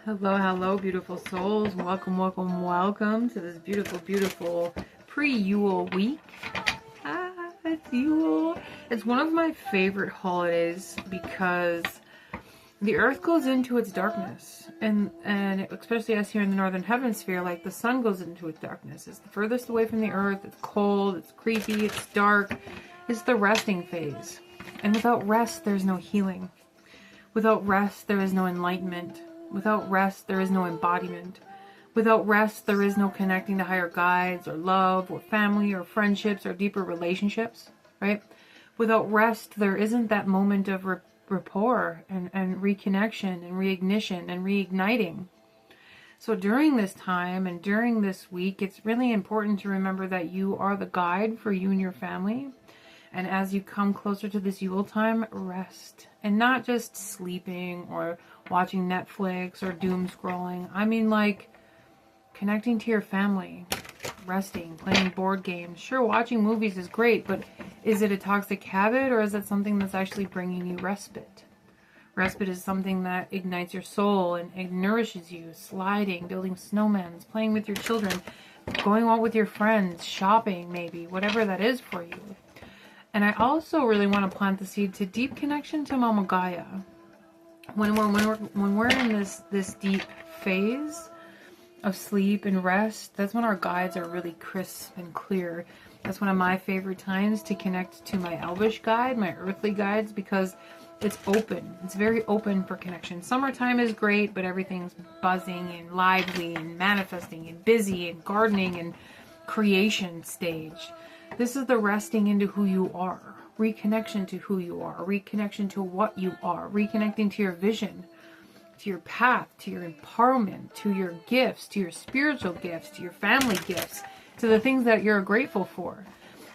Hello, hello, beautiful souls. Welcome, welcome, welcome to this beautiful, beautiful pre-Yule week. It's Yule. It's one of my favorite holidays because the earth goes into its darkness. And especially us here in the northern hemisphere, like the sun goes into its darkness. It's the furthest away from the earth. It's cold, it's creepy, it's dark. It's the resting phase. And without rest, there's no healing. Without rest, there is no enlightenment. Without rest, there is no embodiment. Without rest, there is no connecting to higher guides or love or family or friendships or deeper relationships, right? Without rest, there isn't that moment of rapport and reconnection and reignition and reigniting. So during this time and during this week, it's really important to remember that you are the guide for you and your family. And as you come closer to this Yule time, rest. And not just sleeping or watching Netflix or doom scrolling. I mean, like, connecting to your family, resting, playing board games. Sure, watching movies is great, but is it a toxic habit or is it something that's actually bringing you respite? Respite is something that ignites your soul and it nourishes you. Sliding, building snowmen, playing with your children, going out with your friends, shopping maybe, whatever that is for you. And I also really want to plant the seed to deep connection to Mama Gaia. When we're in this deep phase of sleep and rest, that's when our guides are really crisp and clear. That's one of my favorite times to connect to my elvish guide, my earthly guides, because it's open. It's very open for connection. Summertime is great, but everything's buzzing and lively and manifesting and busy and gardening and creation stage. This is the resting into who you are, reconnection to who you are, reconnection to what you are, reconnecting to your vision, to your path, to your empowerment, to your gifts, to your spiritual gifts, to your family gifts, to the things that you're grateful for.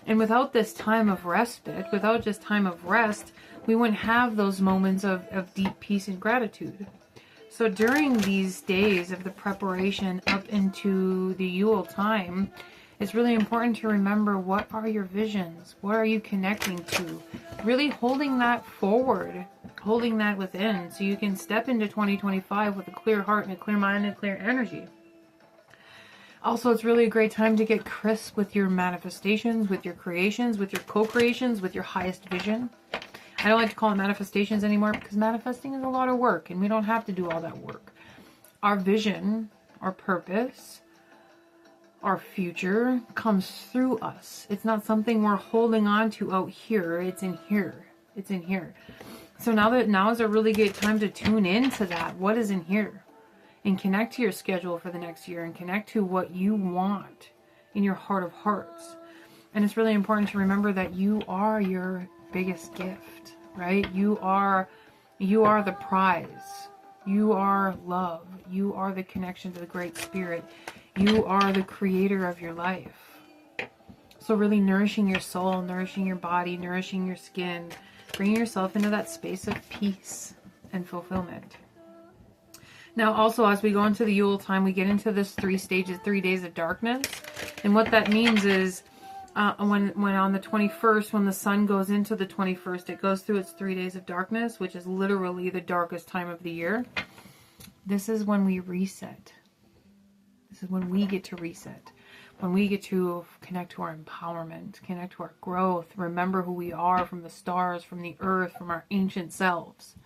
And without this time of respite, without just time of rest, we wouldn't have those moments of deep peace and gratitude. So during these days of the preparation up into the Yule time, it's really important to remember, what are your visions? What are you connecting to? Really holding that forward, holding that within, so you can step into 2025 with a clear heart and a clear mind and clear energy. Also, it's really a great time to get crisp with your manifestations, with your creations, with your co-creations, with your highest vision. I don't like to call it manifestations anymore because manifesting is a lot of work and we don't have to do all that work. Our vision, our purpose, our future comes through us. It's not something we're holding on to out here. It's in here. It's in here. So now is a really good time to tune into that. What is in here? And connect to your schedule for the next year and connect to what you want in your heart of hearts. And it's really important to remember that you are your biggest gift, right? You are the prize. You are love. You are the connection to the Great Spirit. You are the creator of your life. So really nourishing your soul, nourishing your body, nourishing your skin, bringing yourself into that space of peace and fulfillment. Now also, as we go into the Yule time, we get into this 3 days of darkness. And what that means is when on the 21st, when the sun goes into the 21st, it goes through its 3 days of darkness, which is literally the darkest time of the year. This is when we reset. This is when we get to reset, when we get to connect to our empowerment, connect to our growth, remember who we are from the stars, from the earth, from our ancient selves.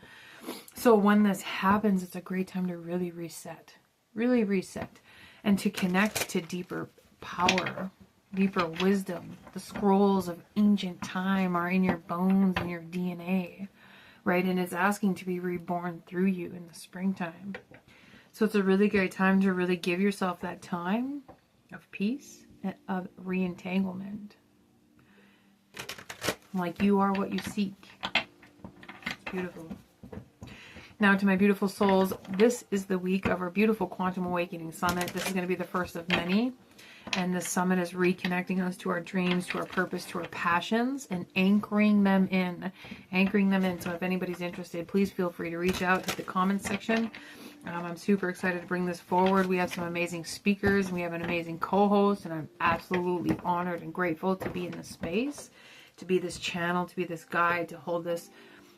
So when this happens, it's a great time to really reset, and to connect to deeper power, deeper wisdom. The scrolls of ancient time are in your bones and your DNA, right? And it's asking to be reborn through you in the springtime. So it's a really great time to really give yourself that time of peace and of re-entanglement. Like you are what you seek. It's beautiful. Now to my beautiful souls, this is the week of our beautiful Quantum Awakening Summit. This is going to be the first of many. And this summit is reconnecting us to our dreams, to our purpose, to our passions, and anchoring them in. So if anybody's interested, please feel free to reach out, hit the comments section. I'm super excited to bring this forward. We have some amazing speakers. We have an amazing co-host, and I'm absolutely honored and grateful to be in this space, to be this channel, to be this guide, to hold this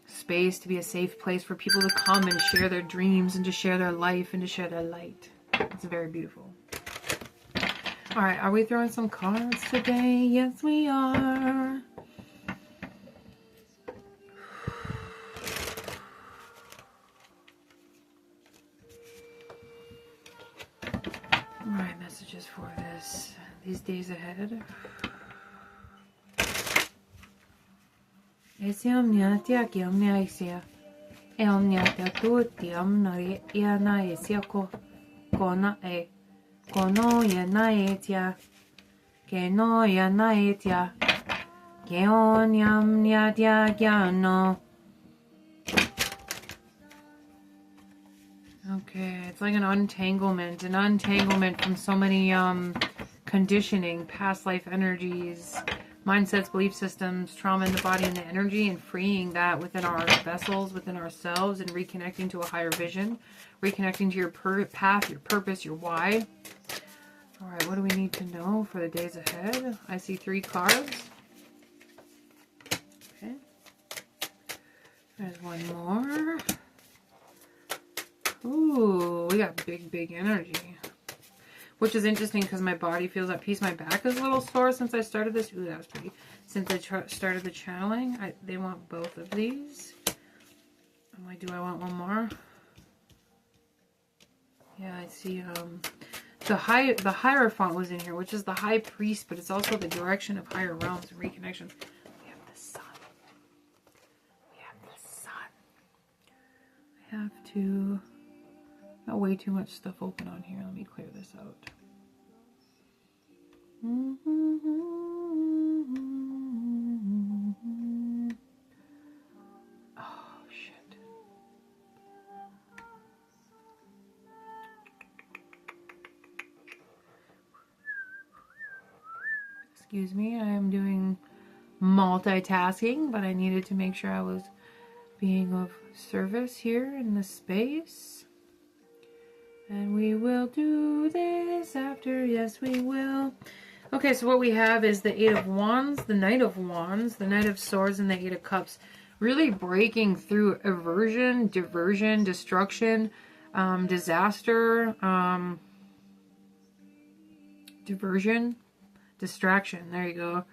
space, to be a safe place for people to come and share their dreams and to share their life and to share their light. It's very beautiful. All right, are we throwing some cards today? Yes, we are. All right, messages for these days ahead. Ese omniatia que omniaisia. E omniatia tutti omnari iana esia kona e. Kono iana etia. Que no iana etia. Que omniatia giano. Okay, it's like an untanglement from so many conditioning, past life energies, mindsets, belief systems, trauma in the body and the energy, and freeing that within our vessels, within ourselves, and reconnecting to a higher vision, reconnecting to your path, your purpose, your why. All right, what do we need to know for the days ahead? I see 3 cards. Okay. There's one more. Ooh, we got big energy. Which is interesting because my body feels at peace. My back is a little sore since I started this. Ooh, that was pretty. Since I started the channeling, they want both of these. I'm like, do I want one more? Yeah, I see. The Hierophant was in here, which is the High Priest, but it's also the direction of higher realms and reconnection. We have the Sun. We have the Sun. I have to. Got way too much stuff open on here. Let me clear this out. Oh, shit. Excuse me, I am doing multitasking, but I needed to make sure I was being of service here in this space. And we will do this after, yes we will. Okay, so what we have is the 8 of Wands, the Knight of Wands, the Knight of Swords, and the 8 of Cups. Really breaking through aversion, diversion, destruction, disaster, diversion, distraction. There you go.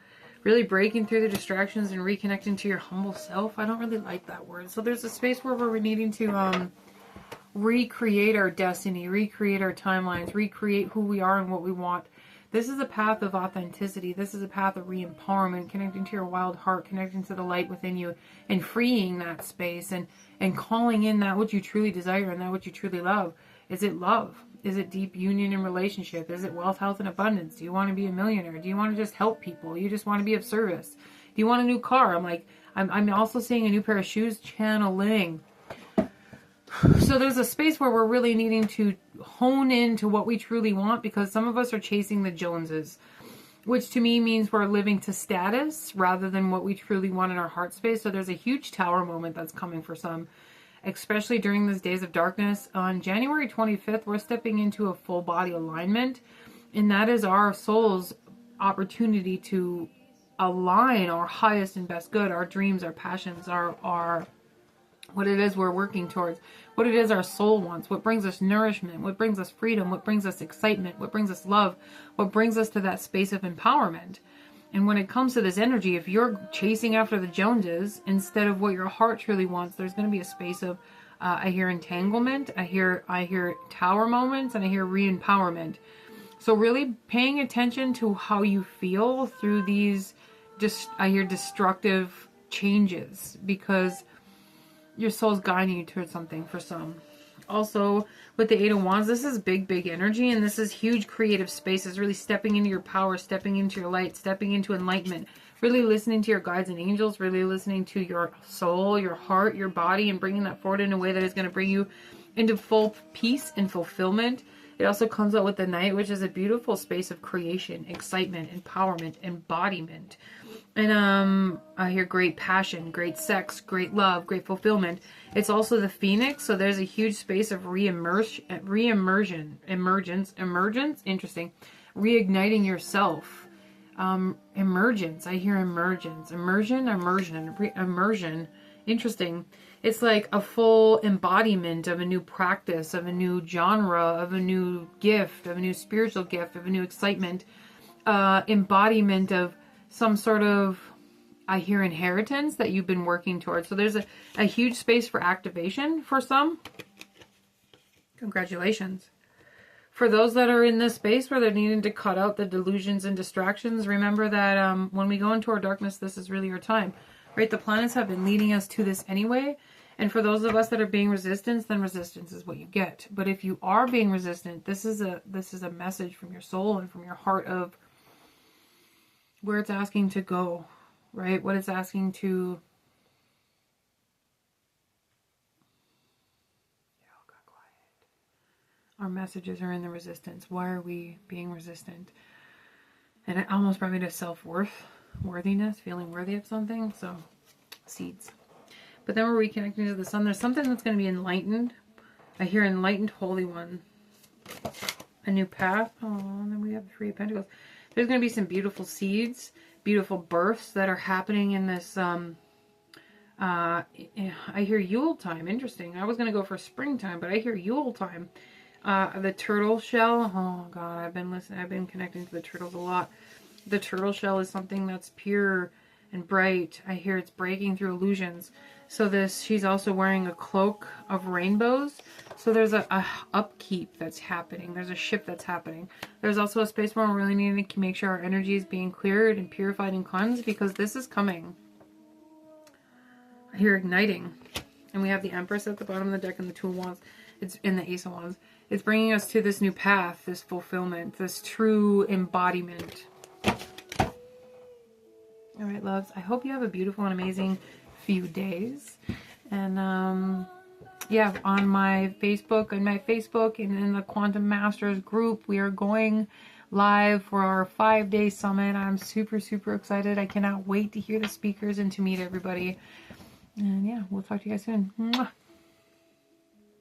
Really breaking through the distractions and reconnecting to your humble self. I don't really like that word. So there's a space where we're needing to recreate our destiny, recreate our timelines, recreate who we are and what we want. This is a path of authenticity. This is a path of re-empowerment, connecting to your wild heart, connecting to the light within you, and freeing that space and calling in that which you truly desire and that which you truly love. Is it love? Is it deep union and relationship? Is it wealth, health, and abundance? Do you want to be a millionaire? Do you want to just help people? You just want to be of service? Do you want a new car? I'm also seeing a new pair of shoes, channeling. So there's a space where we're really needing to hone into what we truly want, because some of us are chasing the Joneses, which to me means we're living to status rather than what we truly want in our heart space. So there's a huge tower moment that's coming for some, especially during these days of darkness. On January 25th, we're stepping into a full body alignment, and that is our soul's opportunity to align our highest and best good, our dreams, our passions, our what it is we're working towards, what it is our soul wants, what brings us nourishment, what brings us freedom, what brings us excitement, what brings us love, what brings us to that space of empowerment. And when it comes to this energy, if you're chasing after the Joneses instead of what your heart truly wants, there's going to be a space of, I hear entanglement, I hear tower moments, and I hear re-empowerment. So really paying attention to how you feel through these, I hear destructive changes, because your soul's guiding you towards something for some. Also, with the 8 of Wands, this is big energy, and this is huge creative spaces, really stepping into your power, stepping into your light, stepping into enlightenment, really listening to your guides and angels, really listening to your soul, your heart, your body, and bringing that forward in a way that is going to bring you into full peace and fulfillment. It also comes out with the Knight, which is a beautiful space of creation, excitement, empowerment, embodiment. And I hear great passion, great sex, great love, great fulfillment. It's also the Phoenix, so there's a huge space of emergence, interesting, reigniting yourself. Emergence, I hear emergence, immersion, Interesting. It's like a full embodiment of a new practice, of a new genre, of a new gift, of a new spiritual gift, of a new excitement, embodiment of some sort of, I hear, inheritance that you've been working towards. So there's a huge space for activation for some. Congratulations. For those that are in this space where they're needing to cut out the delusions and distractions, remember that when we go into our darkness, this is really our time, right? The planets have been leading us to this anyway. And for those of us that are being resistant, then resistance is what you get. But if you are being resistant, this is a message from your soul and from your heart of where it's asking to go, right? What it's asking to... Our messages are in the resistance. Why are we being resistant? And it almost brought me to self-worth, worthiness, feeling worthy of something. So, seeds. But then we're reconnecting to the sun. There's something that's going to be enlightened. I hear enlightened Holy One. A new path. Oh, and then we have the Three of Pentacles. There's going to be some beautiful seeds, beautiful births that are happening in this... I hear Yule time. Interesting. I was going to go for springtime, but I hear Yule time. The turtle shell. Oh God, I've been connecting to the turtles a lot. The turtle shell is something that's pure and bright. I hear it's breaking through illusions. So she's also wearing a cloak of rainbows. So there's a upkeep that's happening. There's a shift that's happening. There's also a space where we're really needing to make sure our energy is being cleared and purified and cleansed, because this is coming. I hear igniting. And we have the Empress at the bottom of the deck and the Two of Wands. It's in the Ace of Wands. It's bringing us to this new path, this fulfillment, this true embodiment. All right, loves. I hope you have a beautiful and amazing few days. And yeah, on my Facebook and in the Quantum Masters group, we are going live for our 5-day summit. I'm super, super excited. I cannot wait to hear the speakers and to meet everybody. And yeah, we'll talk to you guys soon. Mwah.